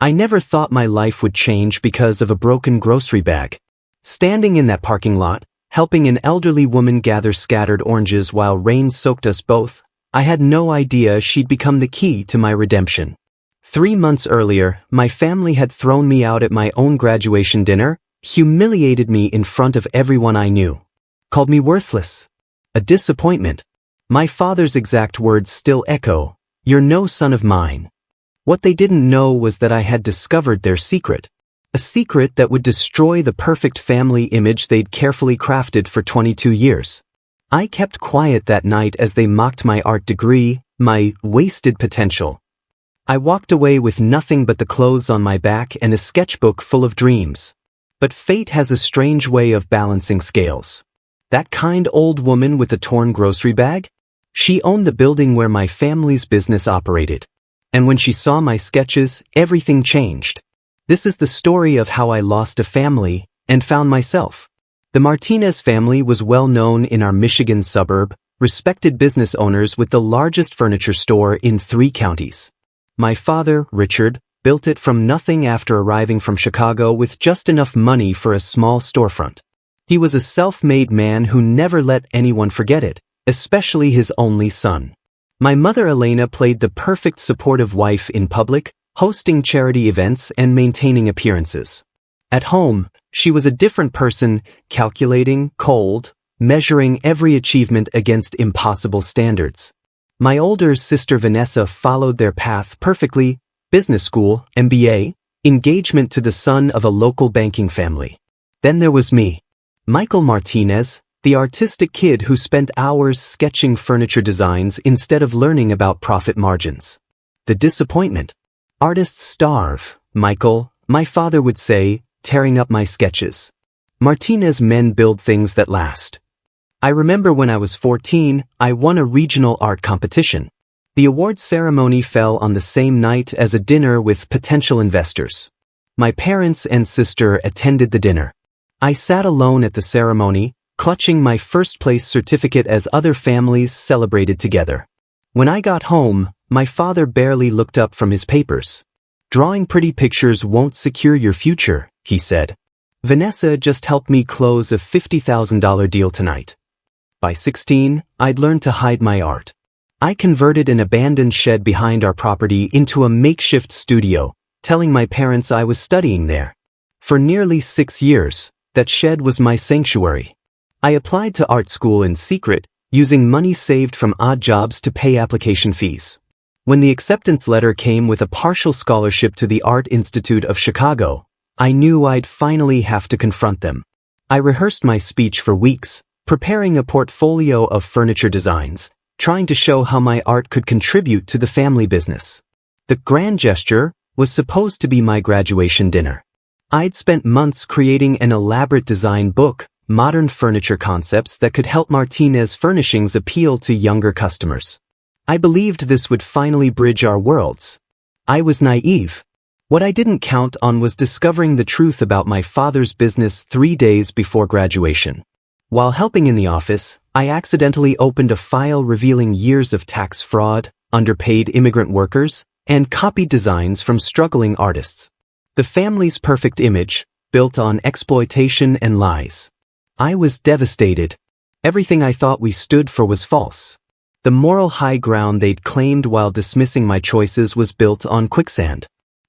I never thought my life would change because of a broken grocery bag. Standing in that parking lot, helping an elderly woman gather scattered oranges while rain soaked us both, I had no idea she'd become the key to my redemption. 3 months earlier, my family had thrown me out at my own graduation dinner, humiliated me in front of everyone I knew, called me worthless, a disappointment. My father's exact words still echo, "You're no son of mine." What they didn't know was that I had discovered their secret. A secret that would destroy the perfect family image they'd carefully crafted for 22 years. I kept quiet that night as they mocked my art degree, my wasted potential. I walked away with nothing but the clothes on my back and a sketchbook full of dreams. But fate has a strange way of balancing scales. That kind old woman with the torn grocery bag? She owned the building where my family's business operated. And when she saw my sketches, everything changed. This is the story of how I lost a family and found myself. The Martinez family was well known in our Michigan suburb, respected business owners with the largest furniture store in 3 counties. My father, Richard, built it from nothing after arriving from Chicago with just enough money for a small storefront. He was a self-made man who never let anyone forget it, especially his only son. My mother Elena played the perfect supportive wife in public, hosting charity events and maintaining appearances. At home, she was a different person, calculating, cold, measuring every achievement against impossible standards. My older sister Vanessa followed their path perfectly, business school, MBA, engagement to the son of a local banking family. Then there was me, Michael Martinez, the artistic kid who spent hours sketching furniture designs instead of learning about profit margins. The disappointment. Artists starve, Michael, my father would say, tearing up my sketches. Martinez men build things that last. I remember when I was 14, I won a regional art competition. The award ceremony fell on the same night as a dinner with potential investors. My parents and sister attended the dinner. I sat alone at the ceremony, clutching my first-place certificate as other families celebrated together. When I got home, my father barely looked up from his papers. "Drawing pretty pictures won't secure your future," he said. "Vanessa just helped me close a $50,000 deal tonight." By 16, I'd learned to hide my art. I converted an abandoned shed behind our property into a makeshift studio, telling my parents I was studying there. For nearly 6 years, that shed was my sanctuary. I applied to art school in secret, using money saved from odd jobs to pay application fees. When the acceptance letter came with a partial scholarship to the Art Institute of Chicago, I knew I'd finally have to confront them. I rehearsed my speech for weeks, preparing a portfolio of furniture designs, trying to show how my art could contribute to the family business. The grand gesture was supposed to be my graduation dinner. I'd spent months creating an elaborate design book, modern furniture concepts that could help Martinez Furnishings appeal to younger customers. I believed this would finally bridge our worlds. I was naive. What I didn't count on was discovering the truth about my father's business 3 days before graduation. While helping in the office, I accidentally opened a file revealing years of tax fraud, underpaid immigrant workers, and copied designs from struggling artists. The family's perfect image, built on exploitation and lies. I was devastated. Everything I thought we stood for was false. The moral high ground they'd claimed while dismissing my choices was built on quicksand.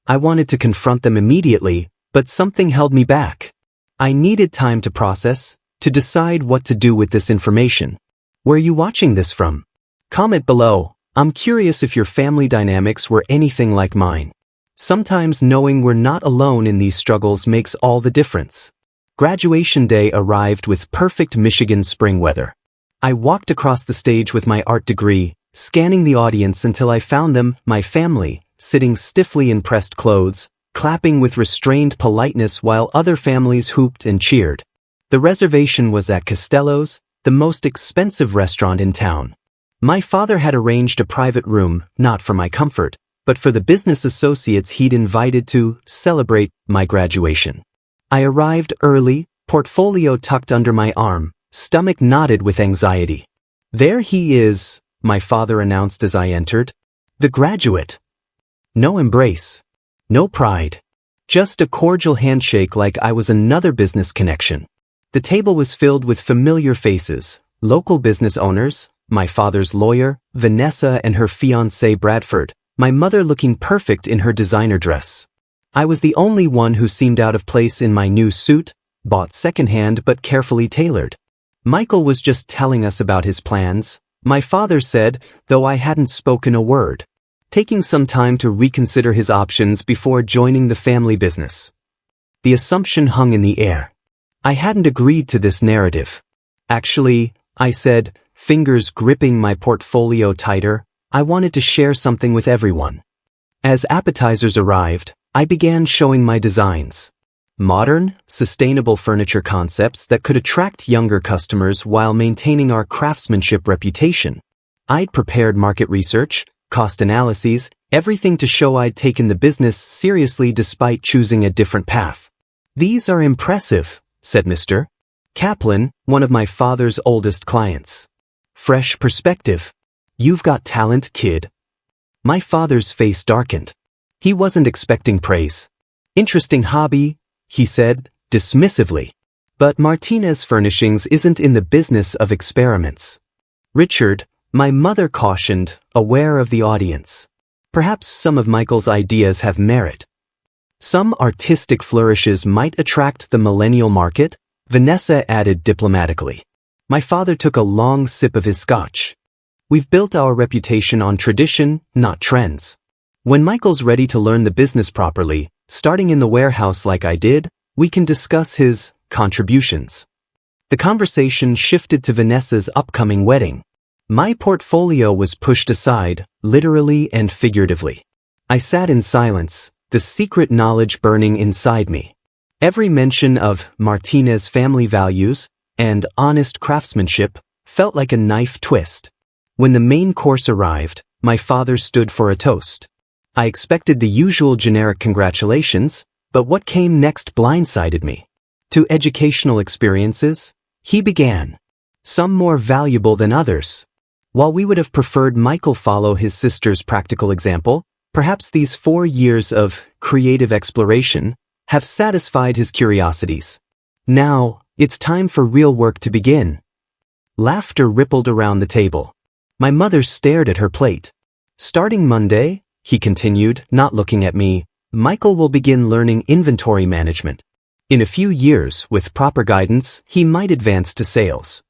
I wanted to confront them immediately, but something held me back. I needed time to process, to decide what to do with this information. Where are you watching this from? Comment below. I'm curious if your family dynamics were anything like mine. Sometimes knowing we're not alone in these struggles makes all the difference. Graduation day arrived with perfect Michigan spring weather. I walked across the stage with my art degree, scanning the audience until I found them, my family, sitting stiffly in pressed clothes, clapping with restrained politeness while other families hooped and cheered. The reservation was at Costello's, the most expensive restaurant in town. My father had arranged a private room, not for my comfort, but for the business associates he'd invited to celebrate my graduation. I arrived early, portfolio tucked under my arm, stomach knotted with anxiety. "There he is," my father announced as I entered. "The graduate." No embrace. No pride. Just a cordial handshake like I was another business connection. The table was filled with familiar faces, local business owners, my father's lawyer, Vanessa and her fiancé Bradford, my mother looking perfect in her designer dress. I was the only one who seemed out of place in my new suit, bought secondhand but carefully tailored. Michael was just telling us about his plans, my father said, though I hadn't spoken a word, taking some time to reconsider his options before joining the family business. The assumption hung in the air. I hadn't agreed to this narrative. Actually, I said, fingers gripping my portfolio tighter, I wanted to share something with everyone. As appetizers arrived, I began showing my designs. Modern, sustainable furniture concepts that could attract younger customers while maintaining our craftsmanship reputation. I'd prepared market research, cost analyses, everything to show I'd taken the business seriously despite choosing a different path. "These are impressive," said Mr. Kaplan, one of my father's oldest clients. "Fresh perspective. You've got talent, kid." My father's face darkened. He wasn't expecting praise. "Interesting hobby," he said, dismissively. "But Martinez Furnishings isn't in the business of experiments." "Richard," my mother cautioned, aware of the audience. "Perhaps some of Michael's ideas have merit. Some artistic flourishes might attract the millennial market," Vanessa added diplomatically. My father took a long sip of his scotch. "We've built our reputation on tradition, not trends. When Michael's ready to learn the business properly, starting in the warehouse like I did, we can discuss his contributions." The conversation shifted to Vanessa's upcoming wedding. My portfolio was pushed aside, literally and figuratively. I sat in silence, the secret knowledge burning inside me. Every mention of Martinez family values and honest craftsmanship felt like a knife twist. When the main course arrived, my father stood for a toast. I expected the usual generic congratulations, but what came next blindsided me. "To educational experiences," he began. "Some more valuable than others." While we would have preferred Michael follow his sister's practical example, perhaps these 4 years of creative exploration have satisfied his curiosities. Now, it's time for real work to begin. Laughter rippled around the table. My mother stared at her plate. "Starting Monday," he continued, not looking at me, "Michael will begin learning inventory management. In a few years, with proper guidance, he might advance to sales."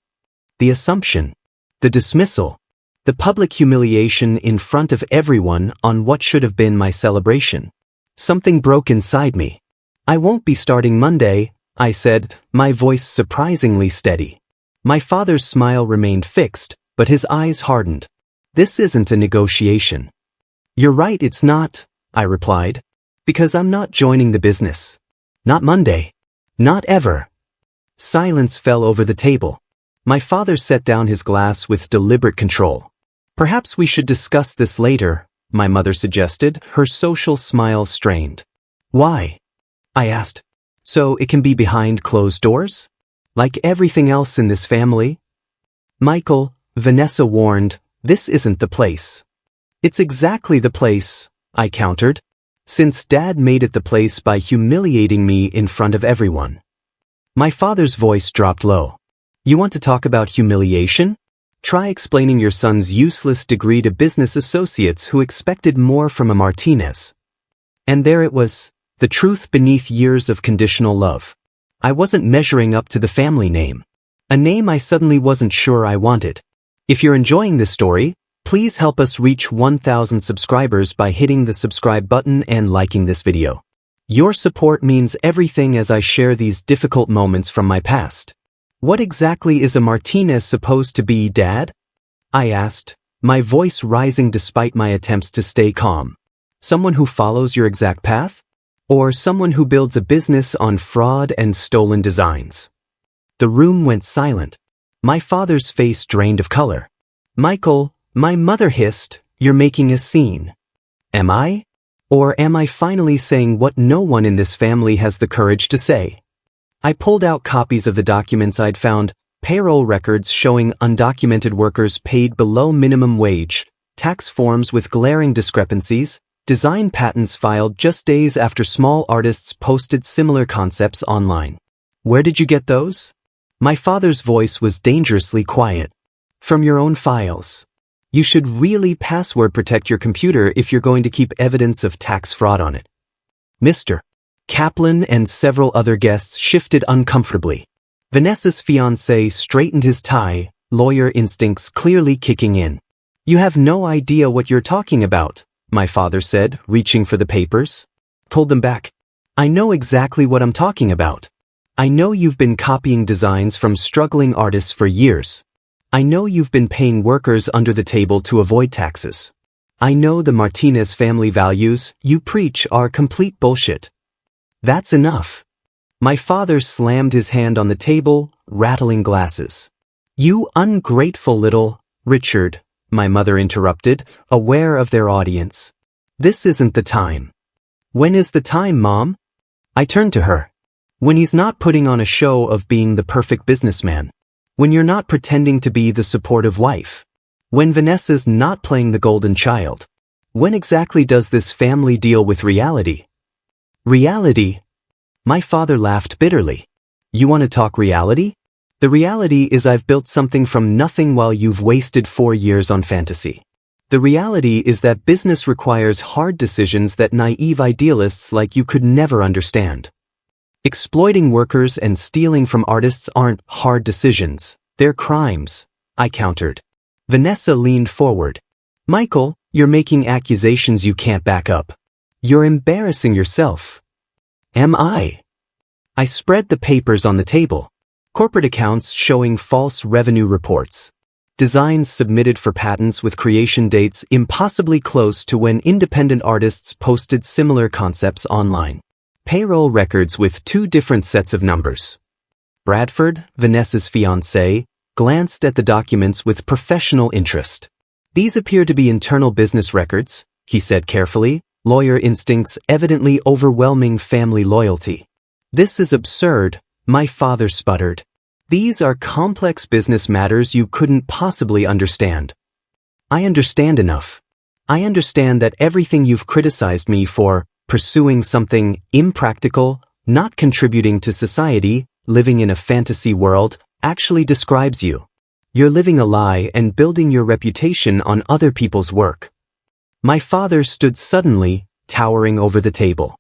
The assumption, the dismissal, the public humiliation in front of everyone on what should have been my celebration. Something broke inside me. "I won't be starting Monday," I said, my voice surprisingly steady. My father's smile remained fixed, but his eyes hardened. "This isn't a negotiation." "You're right, it's not," I replied, "because I'm not joining the business. Not Monday. Not ever." Silence fell over the table. My father set down his glass with deliberate control. "Perhaps we should discuss this later," my mother suggested, her social smile strained. "Why?" I asked. "So it can be behind closed doors? Like everything else in this family?" "Michael," Vanessa warned, "this isn't the place." "It's exactly the place," I countered, "since Dad made it the place by humiliating me in front of everyone." My father's voice dropped low. "You want to talk about humiliation? Try explaining your son's useless degree to business associates who expected more from a Martinez." And there it was, the truth beneath years of conditional love. I wasn't measuring up to the family name. A name I suddenly wasn't sure I wanted. If you're enjoying this story, please help us reach 1,000 subscribers by hitting the subscribe button and liking this video. Your support means everything as I share these difficult moments from my past. "What exactly is a Martinez supposed to be, Dad?" I asked, my voice rising despite my attempts to stay calm. "Someone who follows your exact path? Or someone who builds a business on fraud and stolen designs?" The room went silent. My father's face drained of color. "Michael," my mother hissed, "you're making a scene." Am I? Or am I finally saying what no one in this family has the courage to say? I pulled out copies of the documents I'd found, payroll records showing undocumented workers paid below minimum wage, tax forms with glaring discrepancies, Design patents filed just days after small artists posted similar concepts online. Where did you get those? My father's voice was dangerously quiet. From your own files. You should really password protect your computer if you're going to keep evidence of tax fraud on it. Mr. Kaplan and several other guests shifted uncomfortably. Vanessa's fiancé straightened his tie, lawyer instincts clearly kicking in. You have no idea what you're talking about, my father said, reaching for the papers. Pulled them back. I know exactly what I'm talking about. I know you've been copying designs from struggling artists for years. I know you've been paying workers under the table to avoid taxes. I know the Martinez family values you preach are complete bullshit. That's enough. My father slammed his hand on the table, rattling glasses. You ungrateful little Richard, my mother interrupted, aware of their audience. This isn't the time. When is the time, Mom? I turned to her. When he's not putting on a show of being the perfect businessman. When you're not pretending to be the supportive wife. When Vanessa's not playing the golden child. When exactly does this family deal with reality? Reality? My father laughed bitterly. You want to talk reality? The reality is I've built something from nothing while you've wasted 4 years on fantasy. The reality is that business requires hard decisions that naive idealists like you could never understand. Exploiting workers and stealing from artists aren't hard decisions, they're crimes, I countered. Vanessa leaned forward. Michael, you're making accusations you can't back up. You're embarrassing yourself. Am I? I spread the papers on the table. Corporate accounts showing false revenue reports. Designs submitted for patents with creation dates impossibly close to when independent artists posted similar concepts online. Payroll records with 2 different sets of numbers. Bradford, Vanessa's fiancé, glanced at the documents with professional interest. These appear to be internal business records, he said carefully, lawyer instincts evidently overwhelming family loyalty. This is absurd, my father sputtered. These are complex business matters you couldn't possibly understand. I understand enough. I understand that everything you've criticized me for, pursuing something impractical, not contributing to society, living in a fantasy world, actually describes you. You're living a lie and building your reputation on other people's work. My father stood suddenly, towering over the table.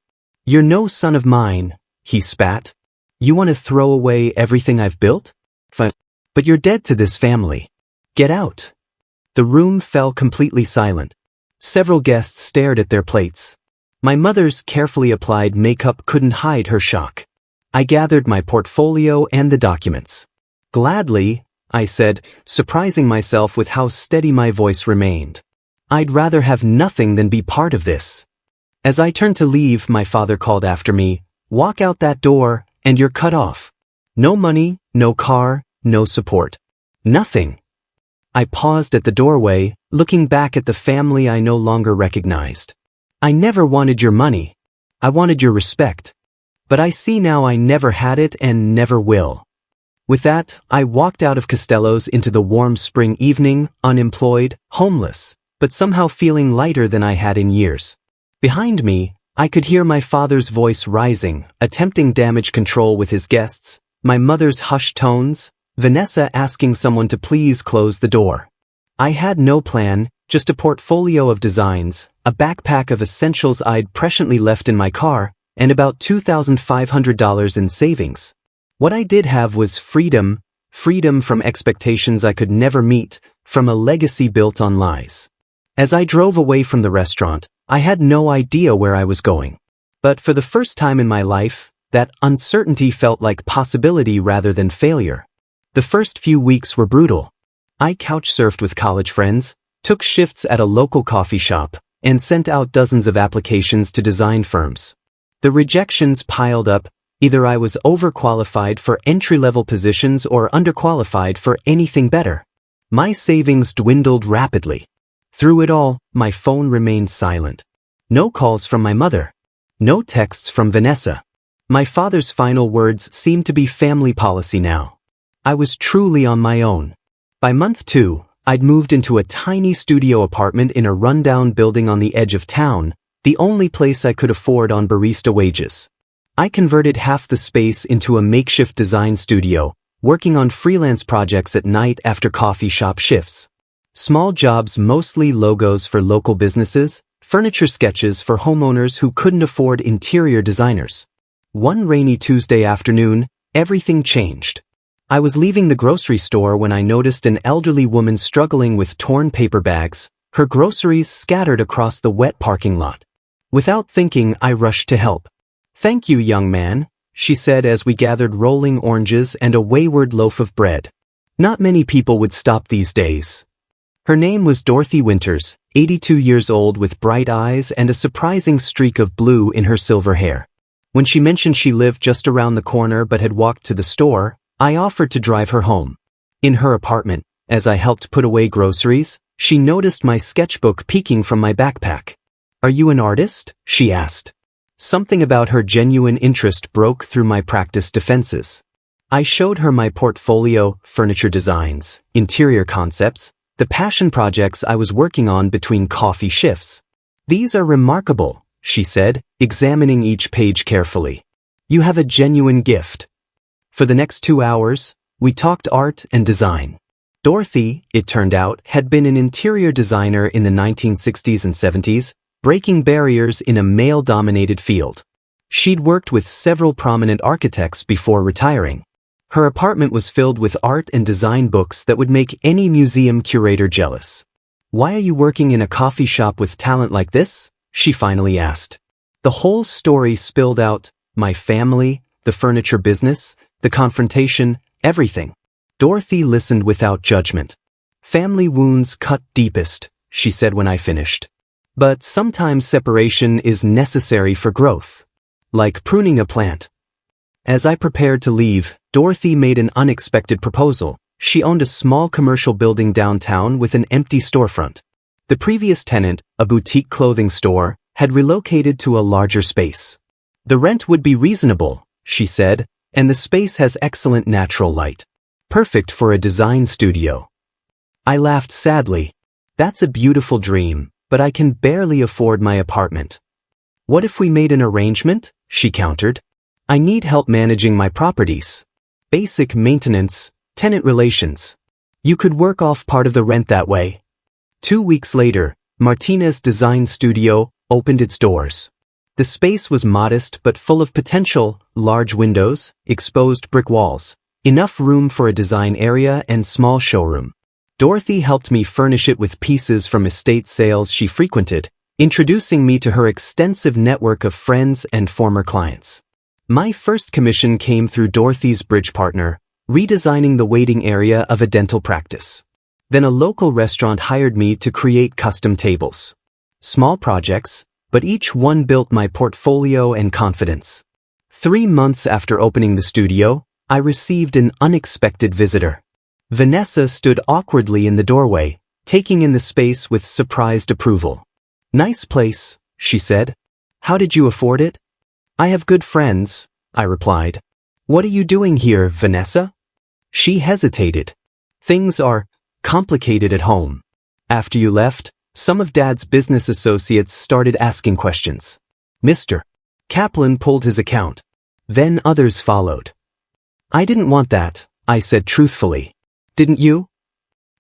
You're no son of mine, he spat. You want to throw away everything I've built? But you're dead to this family. Get out. The room fell completely silent. Several guests stared at their plates. My mother's carefully applied makeup couldn't hide her shock. I gathered my portfolio and the documents. Gladly, I said, surprising myself with how steady my voice remained. I'd rather have nothing than be part of this. As I turned to leave, my father called after me, walk out that door, and you're cut off. No money, no car, no support. Nothing. I paused at the doorway, looking back at the family I no longer recognized. I never wanted your money. I wanted your respect. But I see now I never had it and never will. With that, I walked out of Costello's into the warm spring evening, unemployed, homeless, but somehow feeling lighter than I had in years. Behind me, I could hear my father's voice rising, attempting damage control with his guests, my mother's hushed tones, Vanessa asking someone to please close the door. I had no plan, just a portfolio of designs, a backpack of essentials I'd presciently left in my car, and about $2,500 in savings. What I did have was freedom from expectations I could never meet, from a legacy built on lies. As I drove away from the restaurant, I had no idea where I was going. But for the first time in my life, that uncertainty felt like possibility rather than failure. The first few weeks were brutal. I couch-surfed with college friends, took shifts at a local coffee shop, and sent out dozens of applications to design firms. The rejections piled up. Either I was overqualified for entry-level positions or underqualified for anything better. My savings dwindled rapidly. Through it all, my phone remained silent. No calls from my mother. No texts from Vanessa. My father's final words seemed to be family policy now. I was truly on my own. By month 2, I'd moved into a tiny studio apartment in a rundown building on the edge of town, the only place I could afford on barista wages. I converted half the space into a makeshift design studio, working on freelance projects at night after coffee shop shifts. Small jobs, mostly logos for local businesses, furniture sketches for homeowners who couldn't afford interior designers. One rainy Tuesday afternoon, everything changed. I was leaving the grocery store when I noticed an elderly woman struggling with torn paper bags, her groceries scattered across the wet parking lot. Without thinking, I rushed to help. "Thank you, young man," she said as we gathered rolling oranges and a wayward loaf of bread. Not many people would stop these days. Her name was Dorothy Winters, 82 years old with bright eyes and a surprising streak of blue in her silver hair. When she mentioned she lived just around the corner but had walked to the store, I offered to drive her home. In her apartment, as I helped put away groceries, she noticed my sketchbook peeking from my backpack. "Are you an artist?" she asked. Something about her genuine interest broke through my practiced defenses. I showed her my portfolio, furniture designs, interior concepts, the passion projects I was working on between coffee shifts. "These are remarkable," she said, examining each page carefully. "You have a genuine gift." For the next 2 hours, we talked art and design. Dorothy, it turned out, had been an interior designer in the 1960s and 70s, breaking barriers in a male-dominated field. She'd worked with several prominent architects before retiring. Her apartment was filled with art and design books that would make any museum curator jealous. "Why are you working in a coffee shop with talent like this?" she finally asked. The whole story spilled out: my family, the furniture business, the confrontation, everything. Dorothy listened without judgment. "Family wounds cut deepest," she said when I finished. "But sometimes separation is necessary for growth. Like pruning a plant." As I prepared to leave, Dorothy made an unexpected proposal. She owned a small commercial building downtown with an empty storefront. The previous tenant, a boutique clothing store, had relocated to a larger space. "The rent would be reasonable," she said, "and the space has excellent natural light. Perfect for a design studio." I laughed sadly. "That's a beautiful dream, but I can barely afford my apartment." "What if we made an arrangement?" she countered. "I need help managing my properties. Basic maintenance, tenant relations. You could work off part of the rent that way." 2 weeks later, Martinez Design Studio opened its doors. The space was modest but full of potential: large windows, exposed brick walls, enough room for a design area and small showroom. Dorothy helped me furnish it with pieces from estate sales she frequented, introducing me to her extensive network of friends and former clients. My first commission came through Dorothy's bridge partner, redesigning the waiting area of a dental practice. Then a local restaurant hired me to create custom tables. Small projects, but each one built my portfolio and confidence. 3 months after opening the studio, I received an unexpected visitor. Vanessa stood awkwardly in the doorway, taking in the space with surprised approval. "Nice place," she said. "How did you afford it?" "I have good friends," I replied. "What are you doing here, Vanessa?" She hesitated. "Things are complicated at home. After you left, some of Dad's business associates started asking questions. Mr. Kaplan pulled his account. Then others followed." "I didn't want that," I said truthfully. "Didn't you?"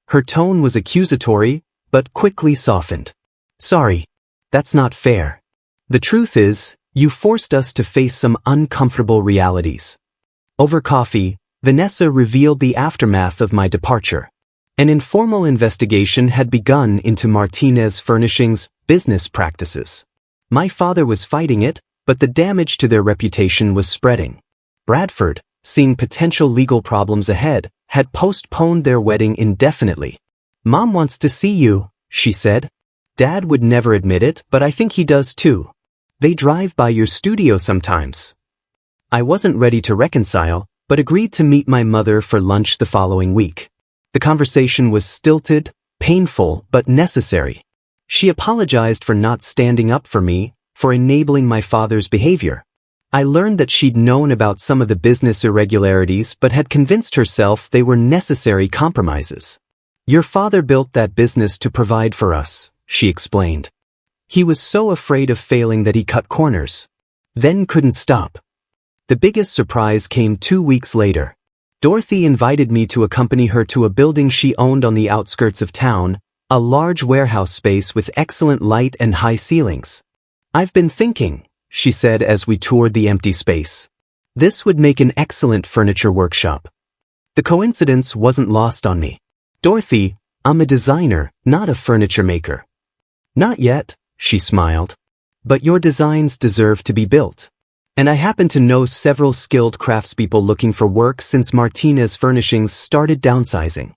Her tone was accusatory, but quickly softened. "Sorry. That's not fair. The truth is, you forced us to face some uncomfortable realities." Over coffee, Vanessa revealed the aftermath of my departure. An informal investigation had begun into Martinez Furnishing's business practices. My father was fighting it, but the damage to their reputation was spreading. Bradford, seeing potential legal problems ahead, had postponed their wedding indefinitely. "Mom wants to see you," she said. "Dad would never admit it, but I think he does too. They drive by your studio sometimes." I wasn't ready to reconcile, but agreed to meet my mother for lunch the following week. The conversation was stilted, painful, but necessary. She apologized for not standing up for me, for enabling my father's behavior. I learned that she'd known about some of the business irregularities but had convinced herself they were necessary compromises. "Your father built that business to provide for us," she explained. He was so afraid of failing that he cut corners. Then couldn't stop. The biggest surprise came 2 weeks later. Dorothy invited me to accompany her to a building she owned on the outskirts of town, a large warehouse space with excellent light and high ceilings. "I've been thinking," she said as we toured the empty space. "This would make an excellent furniture workshop." The coincidence wasn't lost on me. "Dorothy, I'm a designer, not a furniture maker." "Not yet," she smiled. "But your designs deserve to be built. And I happen to know several skilled craftspeople looking for work since Martinez Furnishings started downsizing."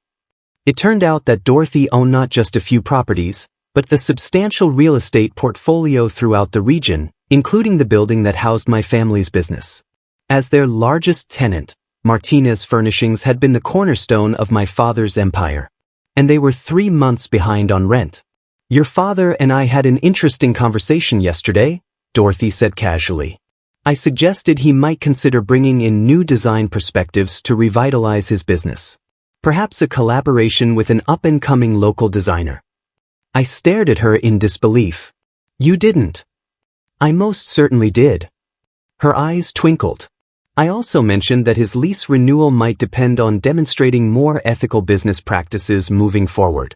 It turned out that Dorothy owned not just a few properties, but the substantial real estate portfolio throughout the region, including the building that housed my family's business. As their largest tenant, Martinez Furnishings had been the cornerstone of my father's empire. And they were 3 months behind on rent. "Your father and I had an interesting conversation yesterday," Dorothy said casually. "I suggested he might consider bringing in new design perspectives to revitalize his business. Perhaps a collaboration with an up-and-coming local designer." I stared at her in disbelief. "You didn't." "I most certainly did." Her eyes twinkled. "I also mentioned that his lease renewal might depend on demonstrating more ethical business practices moving forward."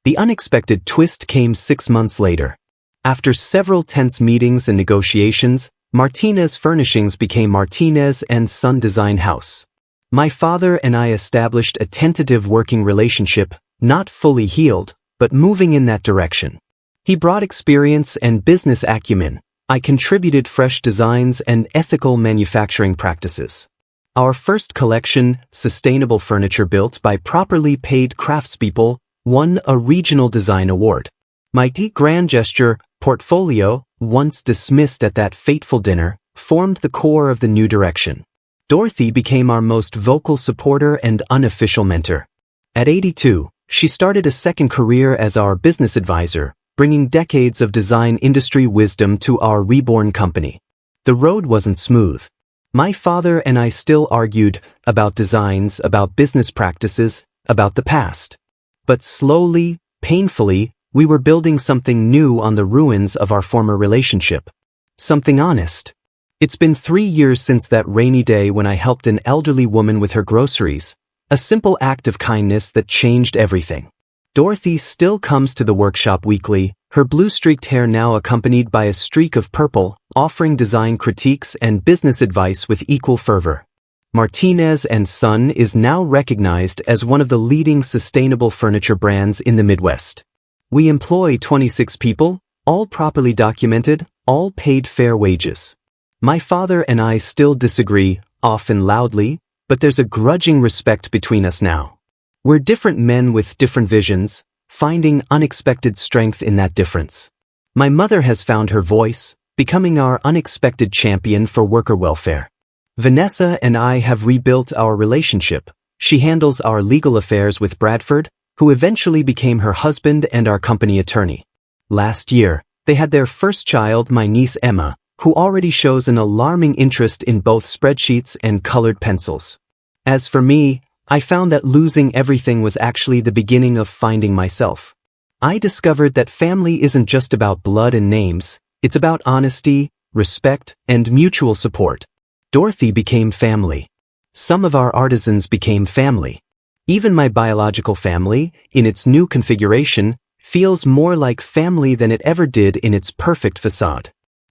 The unexpected twist came 6 months later. After several tense meetings and negotiations, Martinez Furnishings became Martinez and Son Design House. My father and I established a tentative working relationship, not fully healed, but moving in that direction. He brought experience and business acumen. I contributed fresh designs and ethical manufacturing practices. Our first collection, sustainable furniture built by properly paid craftspeople, won a regional design award. My grand gesture, portfolio, once dismissed at that fateful dinner, formed the core of the new direction. Dorothy became our most vocal supporter and unofficial mentor. At 82, she started a second career as our business advisor, bringing decades of design industry wisdom to our reborn company. The road wasn't smooth. My father and I still argued about designs, about business practices, about the past. But slowly, painfully, we were building something new on the ruins of our former relationship. Something honest. It's been 3 years since that rainy day when I helped an elderly woman with her groceries, a simple act of kindness that changed everything. Dorothy still comes to the workshop weekly, her blue-streaked hair now accompanied by a streak of purple, offering design critiques and business advice with equal fervor. Martinez and Son is now recognized as one of the leading sustainable furniture brands in the Midwest. We employ 26 people, all properly documented, all paid fair wages. My father and I still disagree, often loudly, but there's a grudging respect between us now. We're different men with different visions, finding unexpected strength in that difference. My mother has found her voice, becoming our unexpected champion for worker welfare. Vanessa and I have rebuilt our relationship. She handles our legal affairs with Bradford, who eventually became her husband and our company attorney. Last year, they had their first child, my niece Emma, who already shows an alarming interest in both spreadsheets and colored pencils. As for me, I found that losing everything was actually the beginning of finding myself. I discovered that family isn't just about blood and names, it's about honesty, respect, and mutual support. Dorothy became family. Some of our artisans became family. Even my biological family, in its new configuration, feels more like family than it ever did in its perfect facade.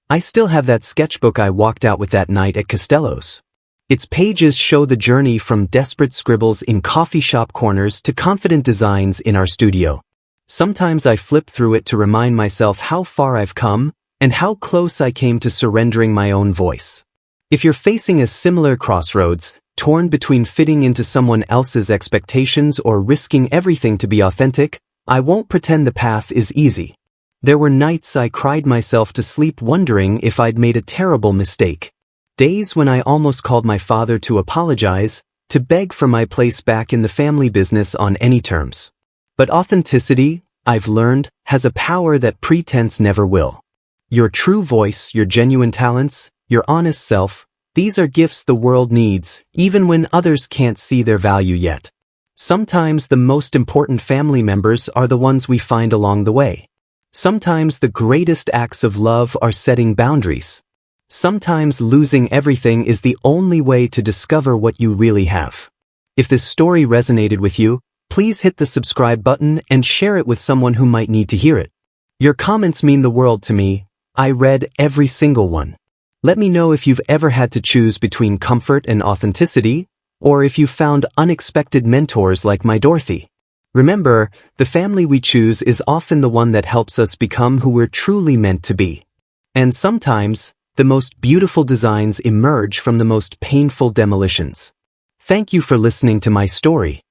I still have that sketchbook I walked out with that night at Costello's. Its pages show the journey from desperate scribbles in coffee shop corners to confident designs in our studio. Sometimes I flip through it to remind myself how far I've come and how close I came to surrendering my own voice. If you're facing a similar crossroads, torn between fitting into someone else's expectations or risking everything to be authentic, I won't pretend the path is easy. There were nights I cried myself to sleep wondering if I'd made a terrible mistake. Days when I almost called my father to apologize, to beg for my place back in the family business on any terms. But authenticity, I've learned, has a power that pretense never will. Your true voice, your genuine talents, your honest self, these are gifts the world needs, even when others can't see their value yet. Sometimes the most important family members are the ones we find along the way. Sometimes the greatest acts of love are setting boundaries. Sometimes losing everything is the only way to discover what you really have. If this story resonated with you, please hit the subscribe button and share it with someone who might need to hear it. Your comments mean the world to me. I read every single one. Let me know if you've ever had to choose between comfort and authenticity, or if you've found unexpected mentors like my Dorothy. Remember, the family we choose is often the one that helps us become who we're truly meant to be. And sometimes, the most beautiful designs emerge from the most painful demolitions. Thank you for listening to my story.